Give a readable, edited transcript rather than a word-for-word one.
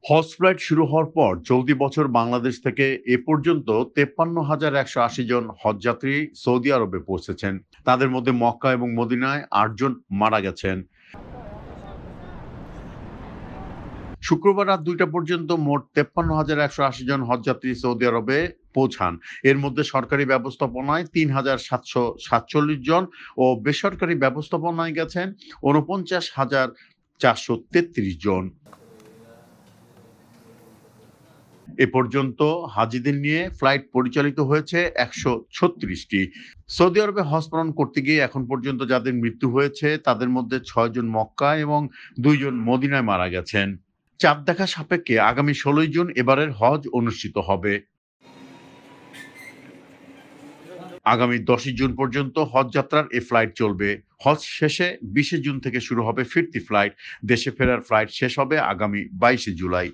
হজ flight শুরু হওয়ার পর চলতি বছর বাংলাদেশ থেকে এ পর্যন্ত ৫৩,১৮০ জন হজযাত্রী সৌদি আরবে পৌঁছেছেন। তাদের মধ্যে মক্কা এবং মদিনায় ৮ জন মারা গেছেন। শুক্রবার রাত ২টা পর্যন্ত মোট ৫৩,১৮০ জন হজযাত্রী সৌদি আরবে পৌঁছান। এর মধ্যে সরকারি ব্যবস্থাপনায় ৩,৭৪৭ জন ও বেসরকারি ব্যবস্থাপনায় গেছেন ৪৯,৪৩৩ জন। এ পর্যন্ত হাজিদের নিয়ে ফ্লাইট পরিচালিত হয়েছে ১৩৬টি। সৌদি আরবে হজ পালন করতে গিয়ে এখন পর্যন্ত যাদের মৃত্যু হয়েছে তাদের মধ্যে ৬ জন মক্কায় এবং ২ জন মদিনায় মারা গেছেন। চাঁদ দেখা সাপেক্ষে আগামী ১৬ জুন এবারের হজ অনুষ্ঠিত হবে। আগামী ১০ জুন পর্যন্ত হজ যাত্রার এ ফ্লাইট চলবে। হজ শেষে ২০ জুন থেকে শুরু হবে ফিরতি ফ্লাইট। দেশে ফেরার ফ্লাইট শেষ হবে আগামী ২২ জুলাই।